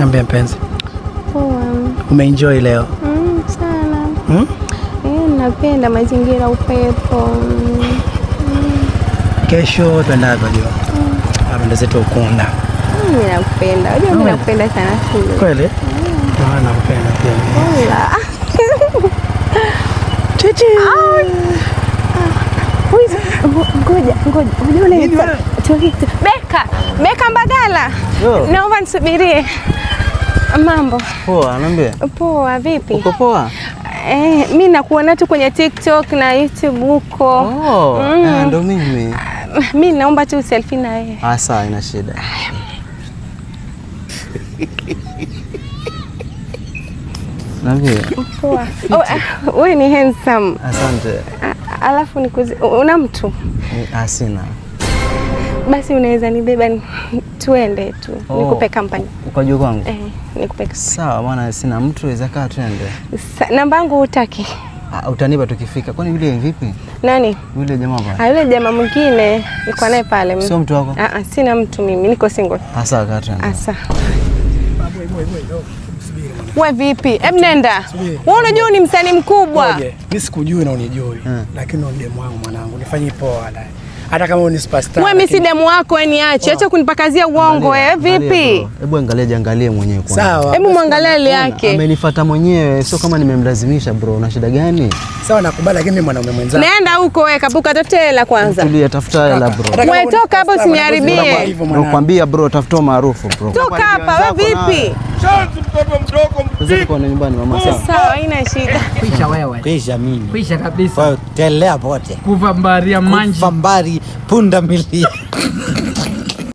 Niambie mpenzi. Poa. Umeenjoy leo? Sana. Napenda mazingira, upepo. Kesho tuenda kujua. Ndio zetu Ukunda. Mimi nakupenda. Unajua mimi nakupenda sana tu. Kweli? Nakupenda pia. Hola. Chichi. Ngoja. Beka Mbagala. Naomba nisubirie. Mambo. Poa, niambie. Poa, vipi? Uko poa? Mimi nakuona tu kwenye TikTok na YouTube huko. Ndio mimi. Mimi naomba tu selfie na yeye. Sawa, ina shida. Niambie. Poa. Wewe ni handsome. Asante. Alafu una mtu? Sina. Basi unaweza nibeba tuende tu. Nikupe company. Ukajua kwangu? Nikupe. Sawa, maana sina mtu, weza kaa tuende. Namba yangu hutaki? Utanipa tukifika. Kwani yule vipi? Nani? Yule jamaa bwana. Yule jamaa mwingine niko naye pale. Sio mtu wako? Sina mtu mimi, niko single. Sawa, kaa tuende. Sawa. Wewe vipi? Hebu nenda. Wewe unajua ni msanii mkubwa. Mimi sikujui na unijui. Lakini ndo demu wangu mwanangu. Nifanye poa dai. Hata kama ni superstar. Wewe mimi si demu wako, wewe niache. Acha kunipakazia uongo wewe. Vipi? Hebu angalie mwenyewe kwanza. Sawa. Hebu muangalie hali yake. Amenifuata mwenyewe, sio kama nimemlazimisha bro. Una shida gani? Sawa, nakubali, lakini mimi mwanaume mwenzangu. Nenda huko wewe, kabuka tafuta hela kwanza. Tulia, tafuta hela bro. Wewe toka hapo usiniharibie. Nakwambia bro, tafuta maarufu bro. Toka hapa wewe vipi? Chanzo mtoto mdogo Sasa kwa nyumbani mama sawa. Sawa, haina shida. Kwisha wewe. Kwisha mimi. Kwisha kabisa. Kwa telea pote. Kuvambaria manji. Kuvambari punda milia.